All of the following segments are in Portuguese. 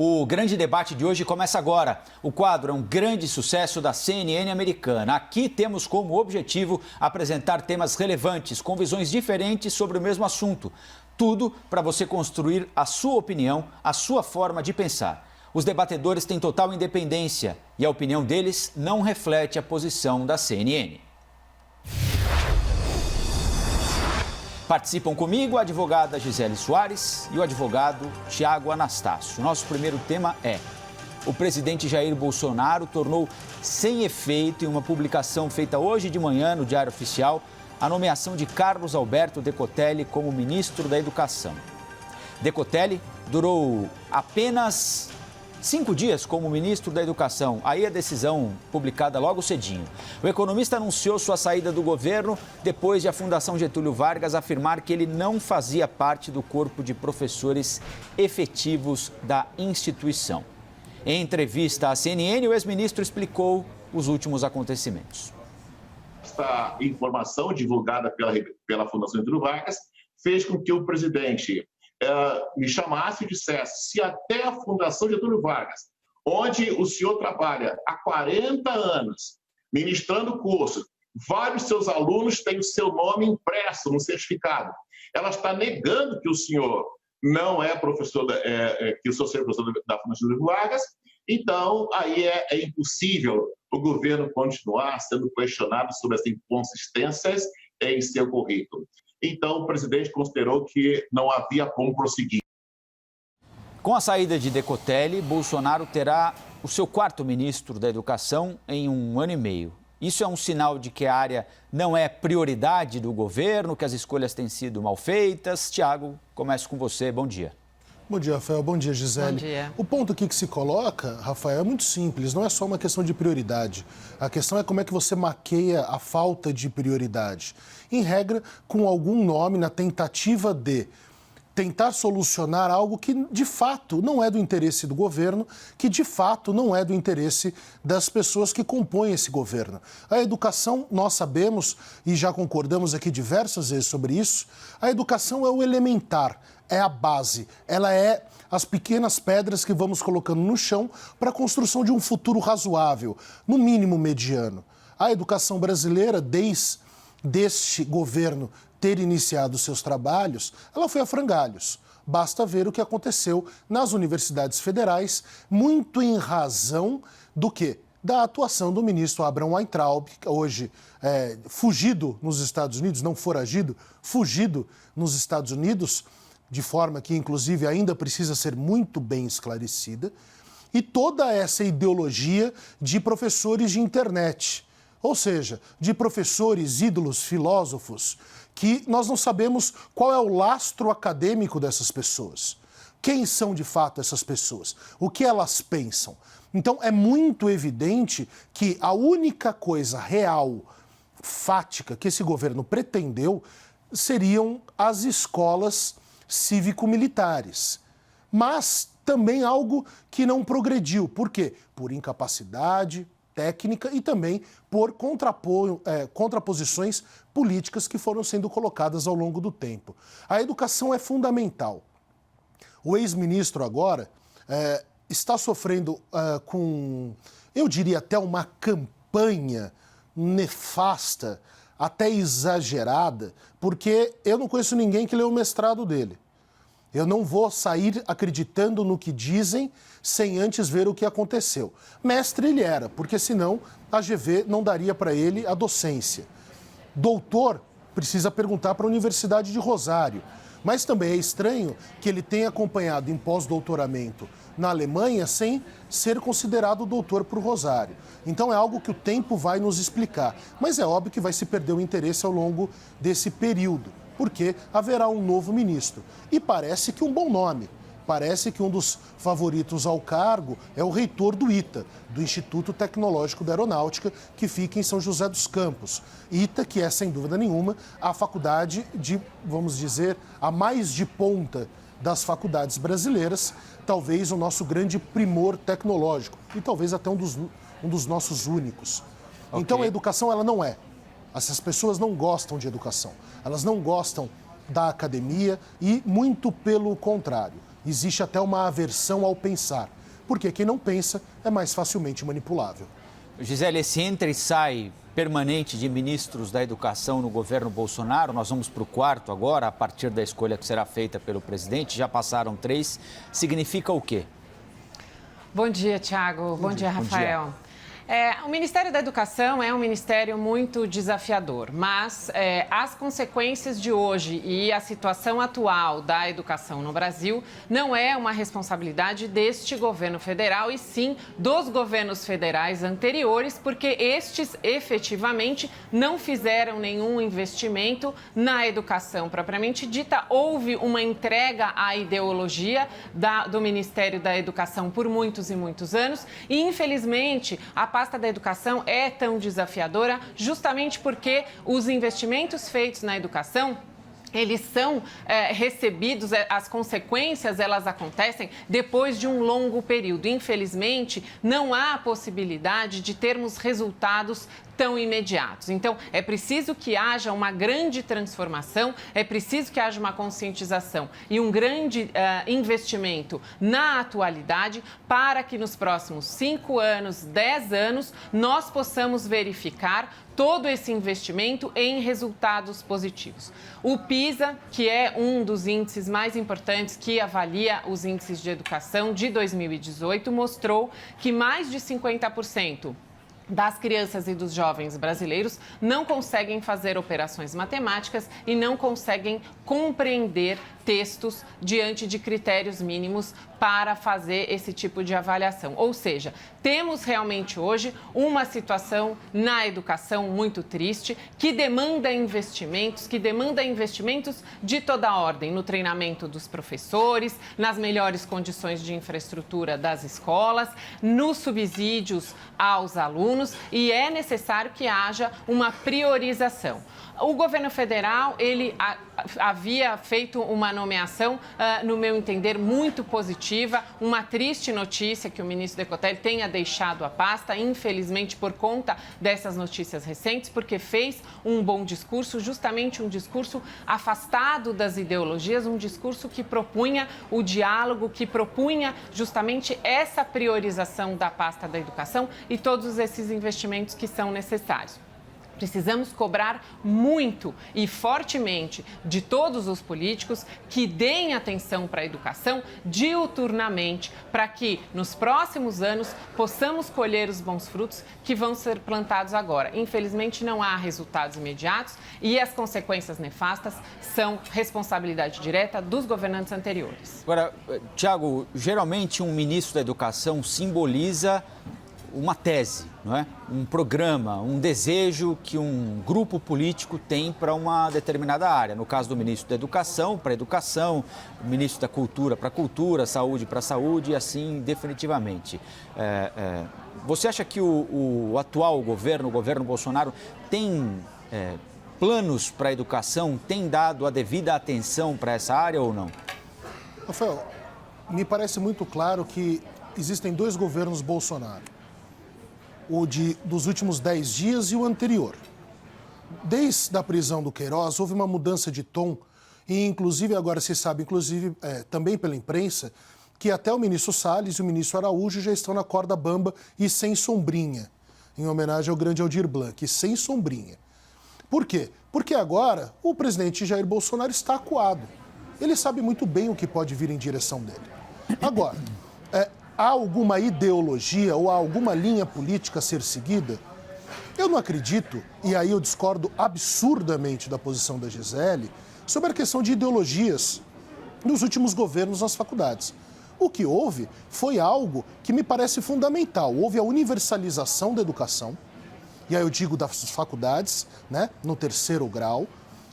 O grande debate de hoje começa agora. O quadro é um grande sucesso da CNN americana. Aqui temos como objetivo apresentar temas relevantes, com visões diferentes sobre o mesmo assunto. Tudo para você construir a sua opinião, a sua forma de pensar. Os debatedores têm total independência e a opinião deles não reflete a posição da CNN. Participam comigo a advogada Gisele Soares e o advogado Tiago Anastácio. Nosso primeiro tema é: o presidente Jair Bolsonaro tornou sem efeito, em uma publicação feita hoje de manhã no Diário Oficial, a nomeação de Carlos Alberto Decotelli como ministro da Educação. Decotelli durou apenas 5 dias como ministro da Educação. Aí a decisão publicada logo cedinho. O economista anunciou sua saída do governo depois de a Fundação Getúlio Vargas afirmar que ele não fazia parte do corpo de professores efetivos da instituição. Em entrevista à CNN, o ex-ministro explicou os últimos acontecimentos. Esta informação divulgada pela Fundação Getúlio Vargas fez com que o presidente me chamasse e dissesse: se até a Fundação Getúlio Vargas, onde o senhor trabalha há 40 anos, ministrando curso, vários seus alunos têm o seu nome impresso no certificado, ela está negando que o senhor não é professor, que o senhor seja professor da Fundação Getúlio Vargas, então aí é impossível o governo continuar sendo questionado sobre as inconsistências em seu currículo. Então, o presidente considerou que não havia como prosseguir. Com a saída de Decotelli, Bolsonaro terá o seu 4º ministro da Educação em 1 ano e meio. Isso é um sinal de que a área não é prioridade do governo, que as escolhas têm sido mal feitas. Tiago, começo com você. Bom dia. Bom dia, Rafael. Bom dia, Gisele. Bom dia. O ponto aqui que se coloca, Rafael, é muito simples. Não é só uma questão de prioridade. A questão é como é que você maqueia a falta de prioridade. Em regra, com algum nome na tentativa de tentar solucionar algo que, de fato, não é do interesse do governo, que, de fato, não é do interesse das pessoas que compõem esse governo. A educação, nós sabemos, e já concordamos aqui diversas vezes sobre isso, a educação é o elementar, é a base, ela é as pequenas pedras que vamos colocando no chão para a construção de um futuro razoável, no mínimo mediano. A educação brasileira, desde este governo ter iniciado seus trabalhos, ela foi a frangalhos. Basta ver o que aconteceu nas universidades federais, muito em razão do quê? Da atuação do ministro Abraham Weintraub, hoje fugido nos Estados Unidos, não foragido, fugido nos Estados Unidos, de forma que, inclusive, ainda precisa ser muito bem esclarecida, e toda essa ideologia de professores de internet, ou seja, de professores, ídolos, filósofos, que nós não sabemos qual é o lastro acadêmico dessas pessoas. Quem são, de fato, essas pessoas? O que elas pensam? Então, é muito evidente que a única coisa real, fática, que esse governo pretendeu seriam as escolas cívico-militares. Mas também algo que não progrediu. Por quê? Por incapacidade técnica e também por contraposições políticas que foram sendo colocadas ao longo do tempo. A educação é fundamental. O ex-ministro agora está sofrendo com, eu diria até uma campanha nefasta, até exagerada, porque eu não conheço ninguém que leu o mestrado dele. Eu não vou sair acreditando no que dizem sem antes ver o que aconteceu. Mestre ele era, porque senão a GV não daria para ele a docência. Doutor, precisa perguntar para a Universidade de Rosário. Mas também é estranho que ele tenha acompanhado em pós-doutoramento na Alemanha sem ser considerado doutor por Rosário. Então é algo que o tempo vai nos explicar. Mas é óbvio que vai se perder o interesse ao longo desse período, porque haverá um novo ministro. E parece que um bom nome. Parece que um dos favoritos ao cargo é o reitor do ITA, do Instituto Tecnológico da Aeronáutica, que fica em São José dos Campos. ITA, que é, sem dúvida nenhuma, a faculdade de, vamos dizer, a mais de ponta das faculdades brasileiras, talvez o nosso grande primor tecnológico, e talvez até um dos nossos únicos. Okay. Então, a educação, ela não é. Essas pessoas não gostam de educação. Elas não gostam da academia e, muito pelo contrário, existe até uma aversão ao pensar, porque quem não pensa é mais facilmente manipulável. Gisele, esse entra e sai permanente de ministros da educação no governo Bolsonaro, nós vamos para o quarto agora, a partir da escolha que será feita pelo presidente, já passaram 3, significa o quê? Bom dia, Thiago. Bom dia, Rafael. Bom dia. O Ministério da Educação é um ministério muito desafiador, mas as consequências de hoje e a situação atual da educação no Brasil não é uma responsabilidade deste governo federal e sim dos governos federais anteriores, porque estes efetivamente não fizeram nenhum investimento na educação propriamente dita. Houve uma entrega à ideologia do Ministério da Educação por muitos e muitos anos e, infelizmente, a pasta da educação é tão desafiadora justamente porque os investimentos feitos na educação, eles são recebidos, as consequências, elas acontecem depois de um longo período. Infelizmente, não há possibilidade de termos resultados tão imediatos. Então, é preciso que haja uma grande transformação, é preciso que haja uma conscientização e um grande investimento na atualidade para que nos próximos 5 anos, 10 anos, nós possamos verificar todo esse investimento em resultados positivos. O PISA, que é um dos índices mais importantes que avalia os índices de educação de 2018, mostrou que mais de 50% das crianças e dos jovens brasileiros não conseguem fazer operações matemáticas e não conseguem compreender textos diante de critérios mínimos para fazer esse tipo de avaliação. Ou seja, temos realmente hoje uma situação na educação muito triste, que demanda investimentos de toda a ordem, no treinamento dos professores, nas melhores condições de infraestrutura das escolas, nos subsídios aos alunos, e é necessário que haja uma priorização. O governo federal, ele havia feito uma nomeação, no meu entender, muito positiva, uma triste notícia que o ministro Decotelli tenha deixado a pasta, infelizmente por conta dessas notícias recentes, porque fez um bom discurso, justamente um discurso afastado das ideologias, um discurso que propunha o diálogo, que propunha justamente essa priorização da pasta da educação e todos esses investimentos que são necessários. Precisamos cobrar muito e fortemente de todos os políticos que deem atenção para a educação diuturnamente, para que nos próximos anos possamos colher os bons frutos que vão ser plantados agora. Infelizmente, não há resultados imediatos e as consequências nefastas são responsabilidade direta dos governantes anteriores. Agora, Tiago, geralmente um ministro da Educação simboliza uma tese, não é? Um programa, um desejo que um grupo político tem para uma determinada área. No caso do ministro da Educação, para a educação, o ministro da Cultura para a cultura, saúde para a saúde e assim definitivamente. Você acha que o atual governo, o governo Bolsonaro, tem planos para a educação, tem dado a devida atenção para essa área ou não? Rafael, me parece muito claro que existem 2 governos Bolsonaro. O dos últimos 10 dias e o anterior. Desde a prisão do Queiroz, houve uma mudança de tom e, inclusive, agora se sabe, também pela imprensa, que até o ministro Salles e o ministro Araújo já estão na corda bamba e sem sombrinha, em homenagem ao grande Aldir Blanc, sem sombrinha. Por quê? Porque agora o presidente Jair Bolsonaro está acuado. Ele sabe muito bem o que pode vir em direção dele. Agora, há alguma ideologia ou há alguma linha política a ser seguida? Eu não acredito, e aí eu discordo absurdamente da posição da Gisele, sobre a questão de ideologias nos últimos governos nas faculdades. O que houve foi algo que me parece fundamental. Houve a universalização da educação, e aí eu digo das faculdades, né, no 3º grau.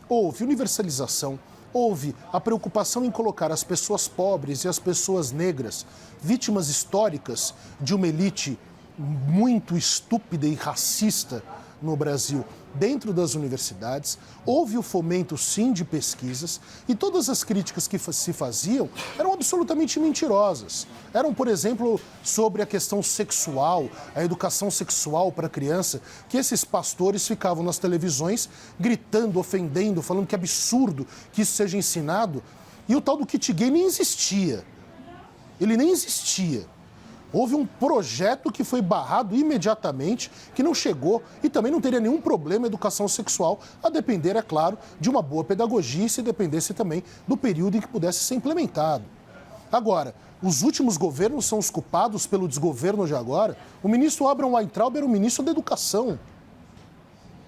Houve universalização, houve a preocupação em colocar as pessoas pobres e as pessoas negras, vítimas históricas de uma elite muito estúpida e racista no Brasil, dentro das universidades. Houve o fomento, sim, de pesquisas e todas as críticas que se faziam eram absolutamente mentirosas. Eram, por exemplo, sobre a questão sexual, a educação sexual para a criança, que esses pastores ficavam nas televisões gritando, ofendendo, falando que é absurdo que isso seja ensinado. E o tal do kit gay nem existia. Ele nem existia. Houve um projeto que foi barrado imediatamente, que não chegou e também não teria nenhum problema a educação sexual, a depender, é claro, de uma boa pedagogia e se dependesse também do período em que pudesse ser implementado. Agora, os últimos governos são os culpados pelo desgoverno de agora? O ministro Abraham Weintraub era o ministro da Educação.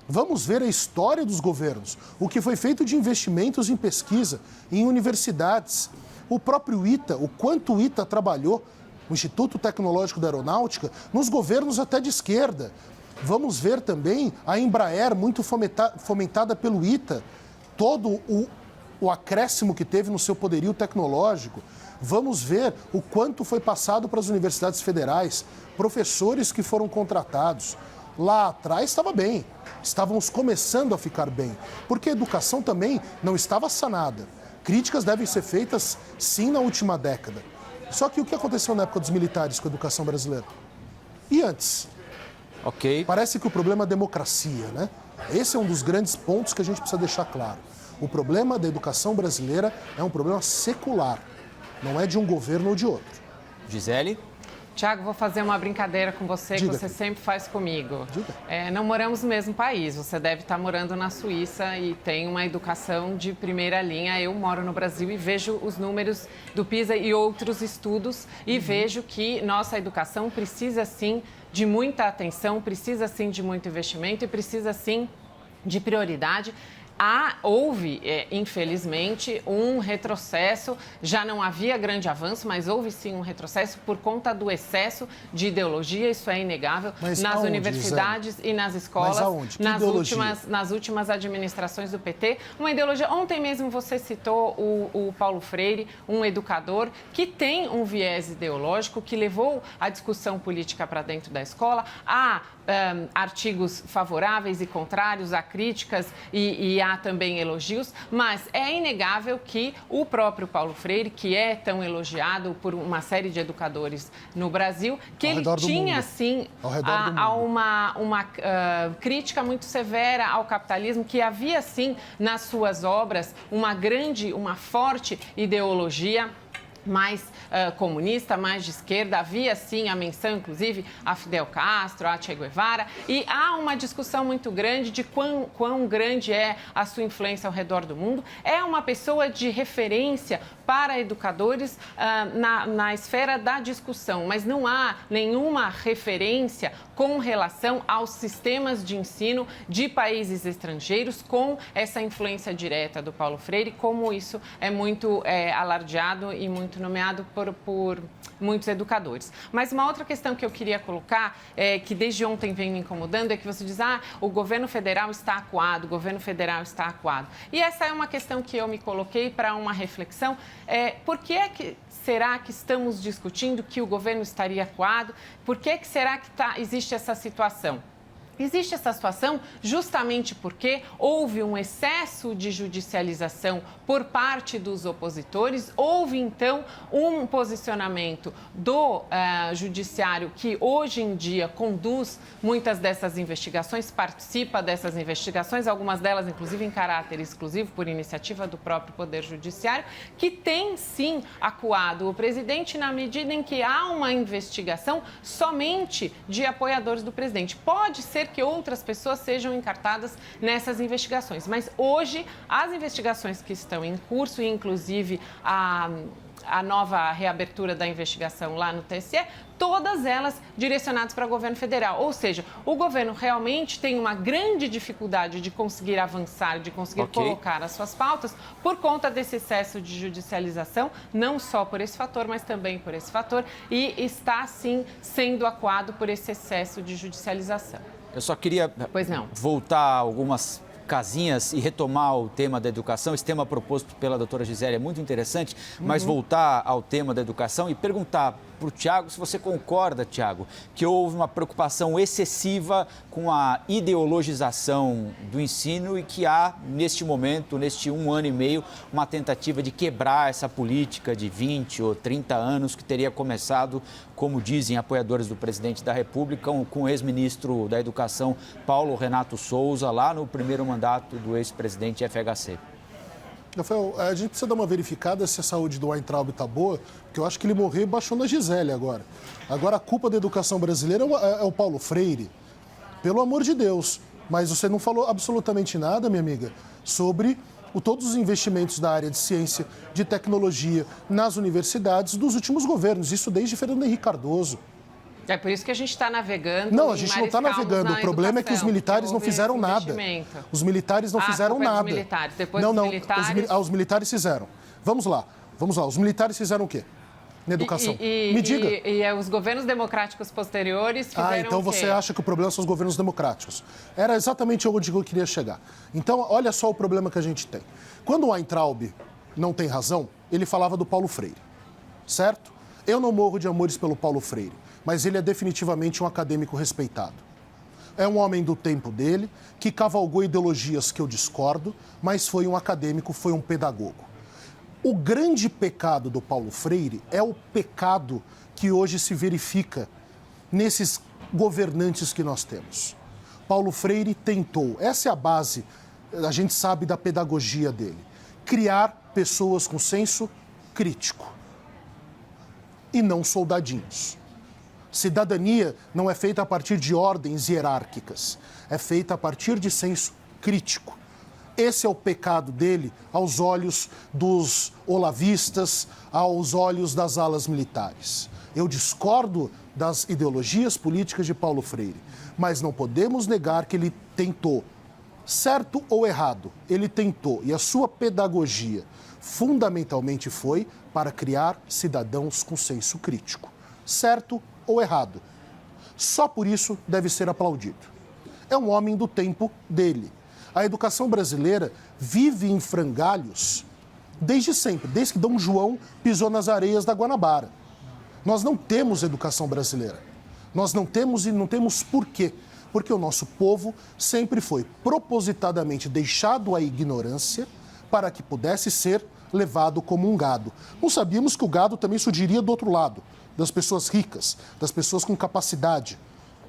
Vamos ver a história dos governos, o que foi feito de investimentos em pesquisa, em universidades. O próprio ITA, o quanto o ITA trabalhou, o Instituto Tecnológico da Aeronáutica, nos governos até de esquerda. Vamos ver também a Embraer, muito fomentada pelo ITA, todo o acréscimo que teve no seu poderio tecnológico. Vamos ver o quanto foi passado para as universidades federais, professores que foram contratados. Lá atrás estava bem, estávamos começando a ficar bem, porque a educação também não estava sanada. Críticas devem ser feitas, sim, na última década. Só que o que aconteceu na época dos militares com a educação brasileira? E antes? Ok. Parece que o problema é a democracia, né? Esse é um dos grandes pontos que a gente precisa deixar claro. O problema da educação brasileira é um problema secular, não é de um governo ou de outro. Gisele? Tiago, vou fazer uma brincadeira com você Diga. que você sempre faz comigo. Diga. Não moramos no mesmo país, você deve estar morando na Suíça e tem uma educação de primeira linha. Eu moro no Brasil e vejo os números do PISA e outros estudos e vejo que nossa educação precisa sim de muita atenção, precisa sim de muito investimento e precisa sim de prioridade. Houve, infelizmente, um retrocesso, já não havia grande avanço, mas houve sim um retrocesso por conta do excesso de ideologia, isso é inegável, mas nas aonde, universidades Gisele? e nas escolas, mas aonde? nas últimas administrações do PT. Uma ideologia, ontem mesmo você citou o Paulo Freire, um educador que tem um viés ideológico, que levou a discussão política para dentro da escola, artigos favoráveis e contrários, há críticas e há também elogios, mas é inegável que o próprio Paulo Freire, que é tão elogiado por uma série de educadores no Brasil, que ele tinha, sim, uma crítica muito severa ao capitalismo, que havia, sim, nas suas obras uma forte ideologia mais comunista, mais de esquerda. Havia, sim, a menção, inclusive, a Fidel Castro, a Che Guevara. E há uma discussão muito grande de quão grande é a sua influência ao redor do mundo. É uma pessoa de referência para educadores na esfera da discussão, mas não há nenhuma referência com relação aos sistemas de ensino de países estrangeiros com essa influência direta do Paulo Freire, como isso é muito alardeado e muito nomeado por muitos educadores. Mas uma outra questão que eu queria colocar, que desde ontem vem me incomodando, é que você diz, o governo federal está acuado, o governo federal está acuado. E essa é uma questão que eu me coloquei para uma reflexão. Por que será que estamos discutindo que o governo estaria acuado? Por que será que existe essa situação? Existe essa situação justamente porque houve um excesso de judicialização por parte dos opositores. Houve, então, um posicionamento do judiciário que, hoje em dia, conduz muitas dessas investigações, participa dessas investigações, algumas delas, inclusive, em caráter exclusivo, por iniciativa do próprio Poder Judiciário, que tem, sim, acuado o presidente na medida em que há uma investigação somente de apoiadores do presidente. Pode ser que outras pessoas sejam encartadas nessas investigações. Mas hoje, as investigações que estão em curso, e inclusive a nova reabertura da investigação lá no TSE, todas elas direcionadas para o governo federal. Ou seja, o governo realmente tem uma grande dificuldade de conseguir avançar, de conseguir colocar as suas pautas por conta desse excesso de judicialização, não só por esse fator, mas também por esse fator, e está, sim, sendo acuado por esse excesso de judicialização. Eu só queria voltar algumas casinhas e retomar o tema da educação. Esse tema proposto pela doutora Gisele é muito interessante, mas voltar ao tema da educação e perguntar para o Tiago se você concorda, Tiago, que houve uma preocupação excessiva com a ideologização do ensino e que há, neste momento, neste 1 ano e meio, uma tentativa de quebrar essa política de 20 ou 30 anos que teria começado, como dizem apoiadores do presidente da República, com o ex-ministro da Educação, Paulo Renato Souza, lá no primeiro mandato do ex-presidente FHC. Rafael, a gente precisa dar uma verificada se a saúde do Weintraub está boa, porque eu acho que ele morreu e baixou na Gisele agora. Agora a culpa da educação brasileira é o Paulo Freire. Pelo amor de Deus. Mas você não falou absolutamente nada, minha amiga, sobre todos os investimentos da área de ciência, de tecnologia nas universidades dos últimos governos. Isso desde Fernando Henrique Cardoso. É por isso que a gente está navegando. Não, a gente não está navegando. O problema é que os militares não fizeram nada. Os militares não fizeram nada. Dos militares. Depois não, dos não. militares... Os militares fizeram. Vamos lá. Os militares fizeram o quê? Na educação. Me diga. E os governos democráticos posteriores fizeram então o quê? você acha que o problema são os governos democráticos. Era exatamente onde eu queria chegar. Então, olha só o problema que a gente tem. Quando o Weintraub não tem razão, ele falava do Paulo Freire. Certo? Eu não morro de amores pelo Paulo Freire, mas ele é definitivamente um acadêmico respeitado. É um homem do tempo dele, que cavalgou ideologias que eu discordo, mas foi um acadêmico, foi um pedagogo. O grande pecado do Paulo Freire é o pecado que hoje se verifica nesses governantes que nós temos. Paulo Freire tentou, essa é a base, a gente sabe da pedagogia dele, criar pessoas com senso crítico e não soldadinhos. Cidadania não é feita a partir de ordens hierárquicas, é feita a partir de senso crítico. Esse é o pecado dele aos olhos dos olavistas, aos olhos das alas militares. Eu discordo das ideologias políticas de Paulo Freire, mas não podemos negar que ele tentou, certo ou errado, ele tentou, e a sua pedagogia fundamentalmente foi para criar cidadãos com senso crítico. Certo ou errado. Só por isso deve ser aplaudido. É um homem do tempo dele. A educação brasileira vive em frangalhos desde sempre, desde que Dom João pisou nas areias da Guanabara. Nós não temos educação brasileira. Nós não temos e não temos por quê. Porque o nosso povo sempre foi propositadamente deixado à ignorância para que pudesse ser levado como um gado. Não sabíamos que o gado também surgiria do outro lado, das pessoas ricas, das pessoas com capacidade,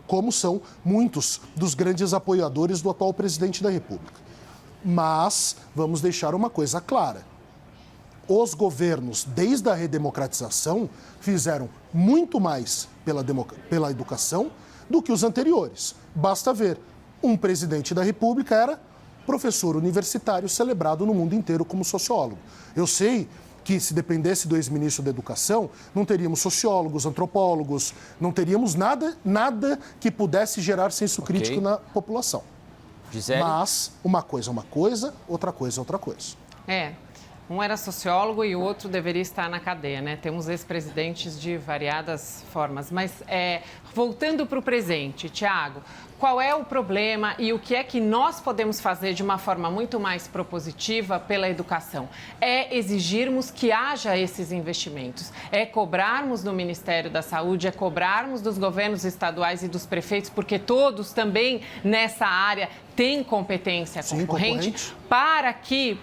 como são muitos dos grandes apoiadores do atual presidente da República. Mas vamos deixar uma coisa clara. Os governos, desde a redemocratização, fizeram muito mais pela educação do que os anteriores. Basta ver, um presidente da República era professor universitário celebrado no mundo inteiro como sociólogo. Eu sei que se dependesse do ex-ministro da Educação, não teríamos sociólogos, antropólogos, não teríamos nada que pudesse gerar senso crítico na população. Gisele? Mas uma coisa é uma coisa, outra coisa é outra coisa. Um era sociólogo e o outro deveria estar na cadeia, né? Temos ex-presidentes de variadas formas. Mas, voltando para o presente, Tiago, qual é o problema e o que é que nós podemos fazer de uma forma muito mais propositiva pela educação? É exigirmos que haja esses investimentos, é cobrarmos no Ministério da Saúde, é cobrarmos dos governos estaduais e dos prefeitos, porque todos também nessa área têm competência concorrente, para que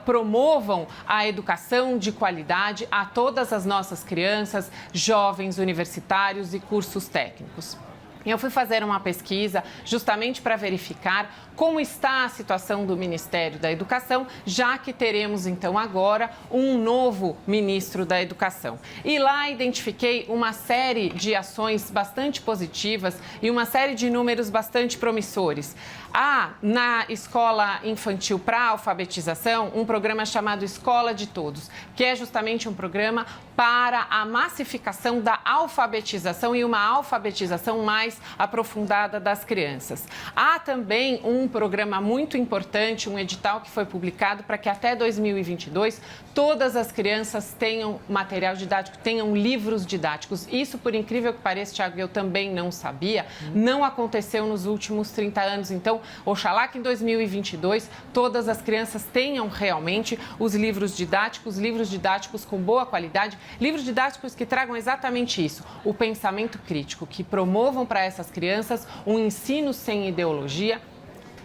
promovam a educação de qualidade a todas as nossas crianças, jovens, universitários e cursos técnicos. Eu fui fazer uma pesquisa justamente para verificar como está a situação do Ministério da Educação, já que teremos então agora um novo ministro da Educação. E lá identifiquei uma série de ações bastante positivas e uma série de números bastante promissores. Há na escola infantil para alfabetização um programa chamado Escola de Todos, que é justamente um programa para a massificação da alfabetização e uma alfabetização mais aprofundada das crianças. Há também um programa muito importante, um edital que foi publicado para que até 2022 todas as crianças tenham material didático, tenham livros didáticos. Isso, por incrível que pareça, Tiago, eu também não sabia, não aconteceu nos últimos 30 anos. Então, oxalá que em 2022 todas as crianças tenham realmente os livros didáticos com boa qualidade, livros didáticos que tragam exatamente isso, o pensamento crítico, que promovam para essas crianças um ensino sem ideologia,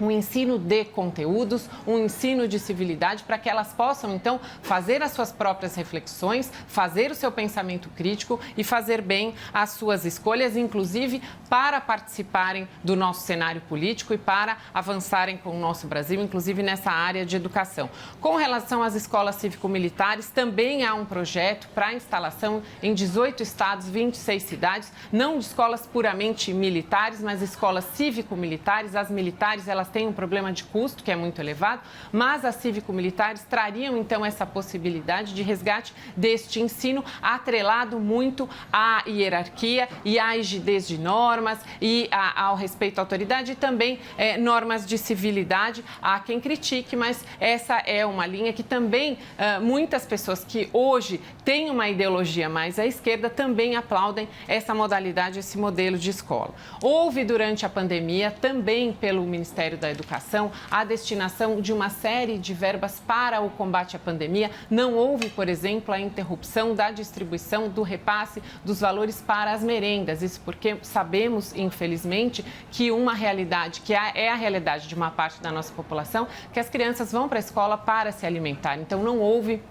um ensino de conteúdos, um ensino de civilidade, para que elas possam, então, fazer as suas próprias reflexões, fazer o seu pensamento crítico e fazer bem as suas escolhas, inclusive para participarem do nosso cenário político e para avançarem com o nosso Brasil, inclusive nessa área de educação. Com relação às escolas cívico-militares, também há um projeto para a instalação em 18 estados, 26 cidades, não de escolas puramente militares, mas escolas cívico-militares. As militares, elas têm um problema de custo, que é muito elevado, mas as cívico-militares trariam, então, essa possibilidade de resgate deste ensino atrelado muito à hierarquia e à rigidez de normas e ao respeito à autoridade e também normas de civilidade. Há quem critique, mas essa é uma linha que também muitas pessoas que hoje têm uma ideologia mais à esquerda também aplaudem essa modalidade, esse modelo de escola. Houve, durante a pandemia, também pelo Ministério da Educação, a destinação de uma série de verbas para o combate à pandemia. Não houve, por exemplo, a interrupção da distribuição do repasse dos valores para as merendas. Isso porque sabemos, infelizmente, que uma realidade, que é a realidade de uma parte da nossa população, que as crianças vão para a escola para se alimentar. Então, não houve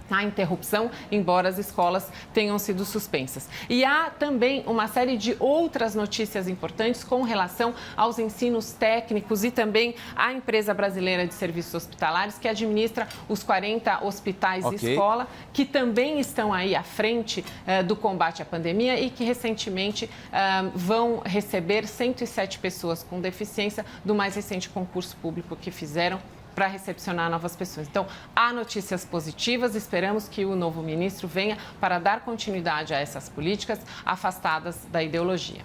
a interrupção, embora as escolas tenham sido suspensas. E há também uma série de outras notícias importantes com relação aos ensinos técnicos e também à empresa brasileira de serviços hospitalares, que administra os 40 hospitais escola, que também estão aí à frente do combate à pandemia e que recentemente vão receber 107 pessoas com deficiência do mais recente concurso público que fizeram para recepcionar novas pessoas. Então, há notícias positivas, esperamos que o novo ministro venha para dar continuidade a essas políticas afastadas da ideologia.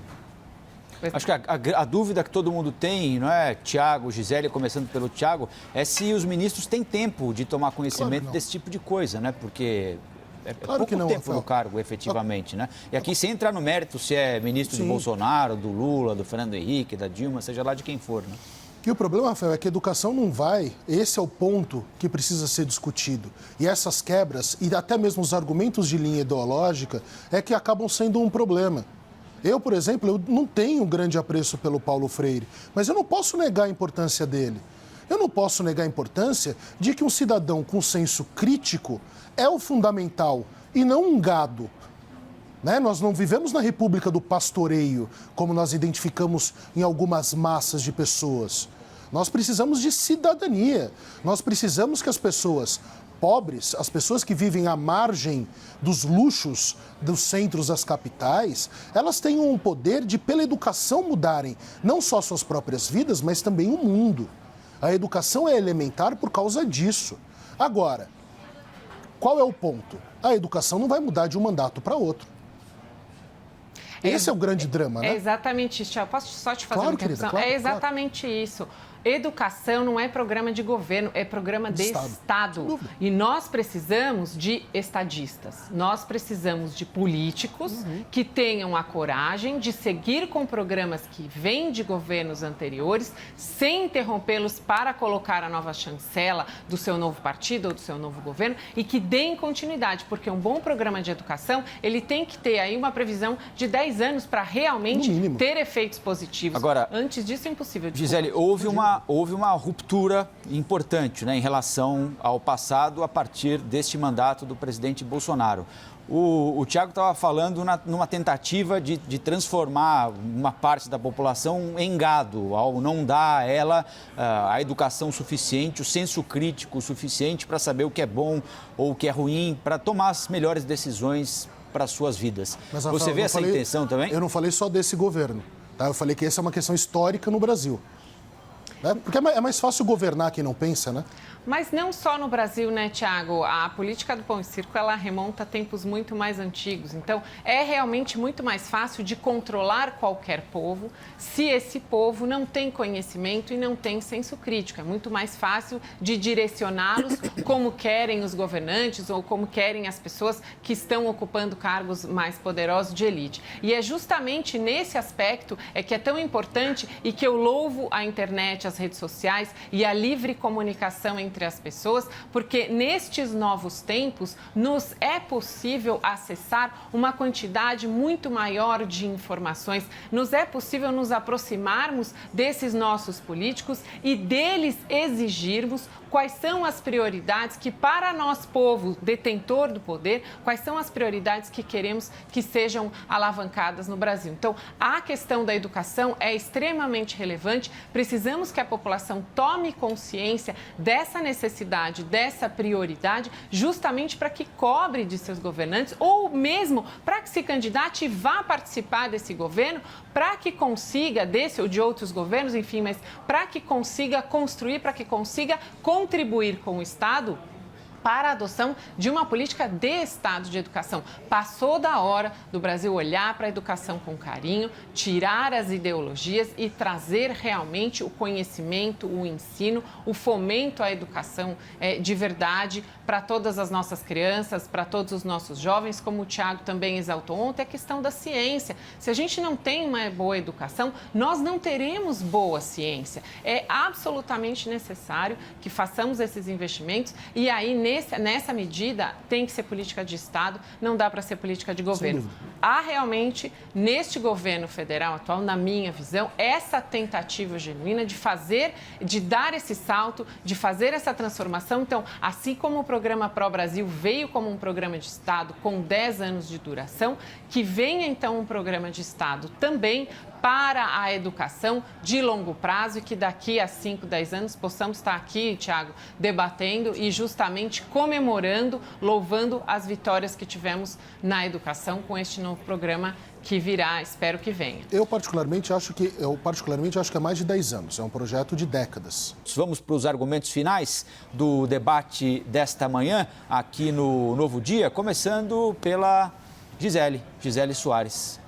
Acho que a dúvida que todo mundo tem, não é, Tiago, Gisele, começando pelo Tiago, é se os ministros têm tempo de tomar conhecimento desse tipo de coisa, né? Porque pouco tempo no cargo, efetivamente, né? E aqui, sem entrar no mérito se é ministro de Bolsonaro, do Lula, do Fernando Henrique, da Dilma, seja lá de quem for, né? E o problema, Rafael, é que a educação não vai... Esse é o ponto que precisa ser discutido. E essas quebras, e até mesmo os argumentos de linha ideológica, é que acabam sendo um problema. Eu, por exemplo, eu não tenho grande apreço pelo Paulo Freire, mas eu não posso negar a importância dele. Eu não posso negar a importância de que um cidadão com senso crítico é o fundamental e não um gado. Né? Nós não vivemos na república do pastoreio, como nós identificamos em algumas massas de pessoas. Nós precisamos de cidadania. Nós precisamos que as pessoas pobres, as pessoas que vivem à margem dos luxos dos centros das capitais, elas tenham o poder de, pela educação, mudarem não só suas próprias vidas, mas também o mundo. A educação é elementar por causa disso. Agora, qual é o ponto? A educação não vai mudar de um mandato para outro. Esse é o grande drama, né? É exatamente isso, Tiago. Posso só te fazer uma interrupção? Querida, é exatamente isso. Educação não é programa de governo, é programa de Estado. E nós precisamos de estadistas. Nós precisamos de políticos que tenham a coragem de seguir com programas que vêm de governos anteriores, sem interrompê-los para colocar a nova chancela do seu novo partido ou do seu novo governo e que deem continuidade, porque um bom programa de educação, ele tem que ter aí uma previsão de 10 anos para realmente ter efeitos positivos. Agora, antes disso é impossível. Gisele, houve uma ruptura importante, né, em relação ao passado a partir deste mandato do presidente Bolsonaro. O Tiago estava falando numa tentativa de transformar uma parte da população em gado, ao não dar a ela a educação suficiente, o senso crítico suficiente para saber o que é bom ou o que é ruim, para tomar as melhores decisões para as suas vidas. Mas, Rafael, você vê essa intenção também? Eu não falei só desse governo, tá? Eu falei que essa é uma questão histórica no Brasil. Porque é mais fácil governar quem não pensa, né? Mas não só no Brasil, né, Tiago? A política do pão e circo, ela remonta a tempos muito mais antigos. Então, é realmente muito mais fácil de controlar qualquer povo se esse povo não tem conhecimento e não tem senso crítico. É muito mais fácil de direcioná-los como querem os governantes ou como querem as pessoas que estão ocupando cargos mais poderosos de elite. E é justamente nesse aspecto que é tão importante e que eu louvo a internet, as redes sociais e a livre comunicação entre as pessoas, porque nestes novos tempos nos é possível acessar uma quantidade muito maior de informações, nos é possível nos aproximarmos desses nossos políticos e deles exigirmos quais são as prioridades que, para nós, povo detentor do poder, quais são as prioridades que queremos que sejam alavancadas no Brasil. Então, a questão da educação é extremamente relevante. Precisamos que a população tome consciência dessa necessidade, dessa prioridade, justamente para que cobre de seus governantes ou mesmo para que se candidate e vá participar desse governo, para que consiga, desse ou de outros governos, enfim, mas para que consiga construir, para que consiga contribuir com o Estado para a adoção de uma política de Estado de educação. Passou da hora do Brasil olhar para a educação com carinho, tirar as ideologias e trazer realmente o conhecimento, o ensino, o fomento à educação de verdade para todas as nossas crianças, para todos os nossos jovens, como o Tiago também exaltou ontem, a questão da ciência. Se a gente não tem uma boa educação, nós não teremos boa ciência. É absolutamente necessário que façamos esses investimentos e aí, nessa medida, tem que ser política de Estado, não dá para ser política de governo. Há realmente, neste governo federal atual, na minha visão, essa tentativa genuína de dar esse salto, de fazer essa transformação. Então, assim como o programa Pro Brasil veio como um programa de Estado com 10 anos de duração, que venha então um programa de Estado também para a educação de longo prazo e que daqui a 5, 10 anos possamos estar aqui, Tiago, debatendo e justamente comemorando, louvando as vitórias que tivemos na educação com este novo programa que virá, espero que venha. Eu particularmente acho que é mais de 10 anos, é um projeto de décadas. Vamos para os argumentos finais do debate desta manhã aqui no Novo Dia, começando pela Gisele Soares.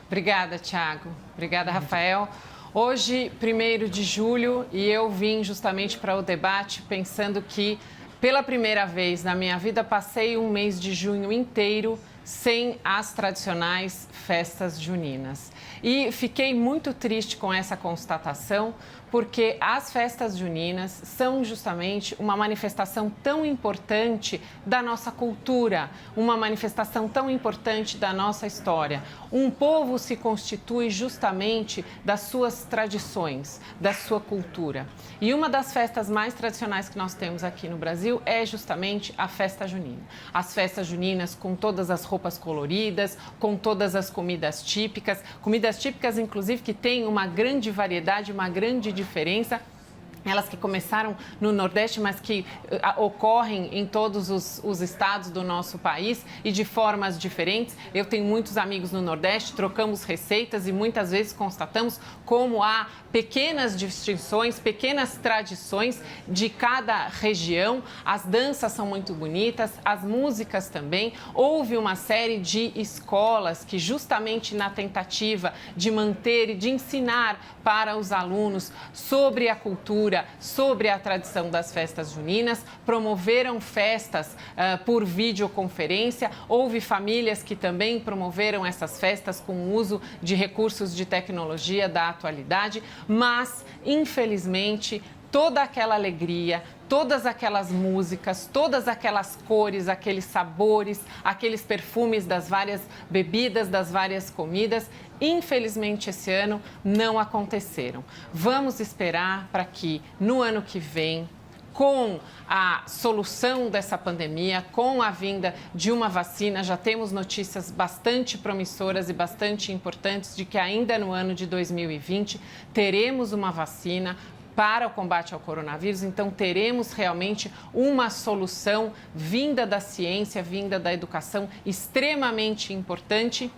Obrigada, Tiago. Obrigada, Rafael. Hoje, 1º de julho, e eu vim justamente para o debate pensando que, pela primeira vez na minha vida, passei um mês de junho inteiro sem as tradicionais festas juninas. E fiquei muito triste com essa constatação, porque as festas juninas são justamente uma manifestação tão importante da nossa cultura, uma manifestação tão importante da nossa história. Um povo se constitui justamente das suas tradições, da sua cultura. E uma das festas mais tradicionais que nós temos aqui no Brasil é justamente a festa junina. As festas juninas com todas as roupas coloridas, com todas as comidas típicas, inclusive que têm uma grande variedade, uma grande diferença. Elas que começaram no Nordeste, mas que ocorrem em todos os estados do nosso país e de formas diferentes. Eu tenho muitos amigos no Nordeste, trocamos receitas e muitas vezes constatamos como há pequenas distinções, pequenas tradições de cada região. As danças são muito bonitas, as músicas também. Houve uma série de escolas que, justamente na tentativa de manter e de ensinar para os alunos sobre a cultura, sobre a tradição das festas juninas, promoveram festas por videoconferência. Houve famílias que também promoveram essas festas com o uso de recursos de tecnologia da atualidade, mas, infelizmente, toda aquela alegria, todas aquelas músicas, todas aquelas cores, aqueles sabores, aqueles perfumes das várias bebidas, das várias comidas, infelizmente esse ano não aconteceram. Vamos esperar para que no ano que vem, com a solução dessa pandemia, com a vinda de uma vacina, já temos notícias bastante promissoras e bastante importantes de que ainda no ano de 2020 teremos uma vacina para o combate ao coronavírus. Então, teremos realmente uma solução vinda da ciência, vinda da educação, extremamente importante,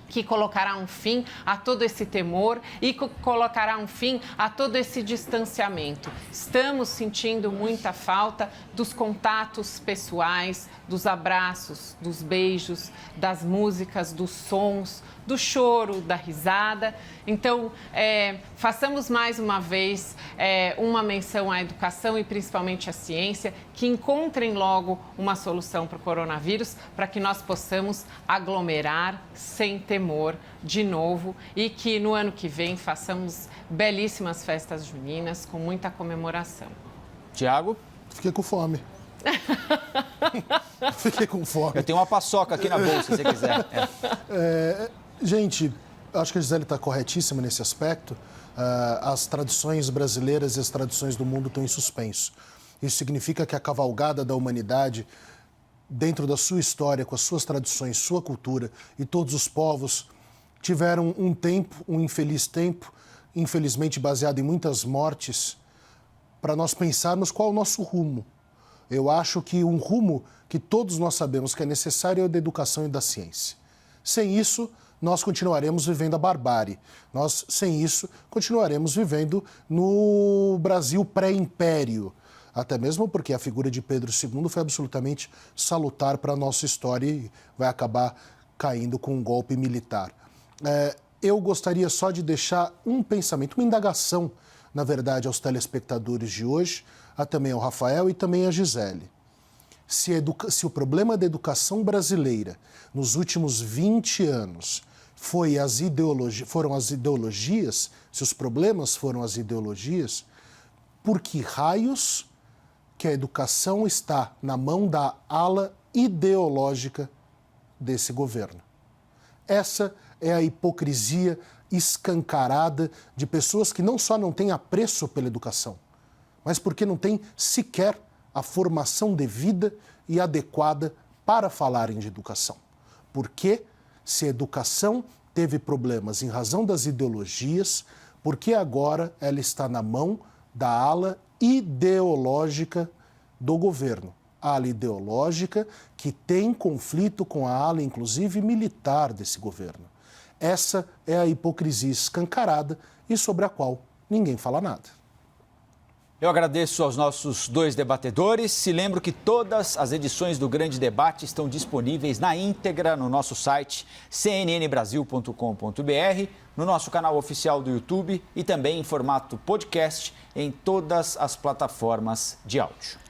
que colocará um fim a todo esse temor e colocará um fim a todo esse distanciamento. Estamos sentindo muita falta dos contatos pessoais, dos abraços, dos beijos, das músicas, dos sons, do choro, da risada. Então, façamos mais uma vez uma menção à educação e principalmente à ciência, que encontrem logo uma solução para o coronavírus, para que nós possamos aglomerar sem temor de novo e que no ano que vem façamos belíssimas festas juninas com muita comemoração. Tiago? Fiquei com fome. Fiquei com fome. Eu tenho uma paçoca aqui na bolsa, se você quiser. Gente, acho que a Gisele está corretíssima nesse aspecto. As tradições brasileiras e as tradições do mundo estão em suspenso. Isso significa que a cavalgada da humanidade, dentro da sua história, com as suas tradições, sua cultura e todos os povos, tiveram um tempo, um infeliz tempo, infelizmente baseado em muitas mortes, para nós pensarmos qual é o nosso rumo. Eu acho que um rumo que todos nós sabemos que é necessário é o da educação e da ciência. Sem isso, nós continuaremos vivendo a barbárie. Nós, sem isso, continuaremos vivendo no Brasil pré-império. Até mesmo porque a figura de Pedro II foi absolutamente salutar para a nossa história e vai acabar caindo com um golpe militar. Eu gostaria só de deixar um pensamento, uma indagação, na verdade, aos telespectadores de hoje, também ao Rafael e também à Gisele. Se o problema da educação brasileira nos últimos 20 anos foram as ideologias, se os problemas foram as ideologias, por que raios que a educação está na mão da ala ideológica desse governo? Essa é a hipocrisia escancarada de pessoas que não só não têm apreço pela educação, mas porque não têm sequer a formação devida e adequada para falarem de educação. Porque se a educação teve problemas em razão das ideologias, porque agora ela está na mão da ala ideológica do governo. A ala ideológica que tem conflito com a ala, inclusive, militar desse governo. Essa é a hipocrisia escancarada e sobre a qual ninguém fala nada. Eu agradeço aos nossos dois debatedores e lembro que todas as edições do Grande Debate estão disponíveis na íntegra no nosso site cnnbrasil.com.br, no nosso canal oficial do YouTube e também em formato podcast em todas as plataformas de áudio.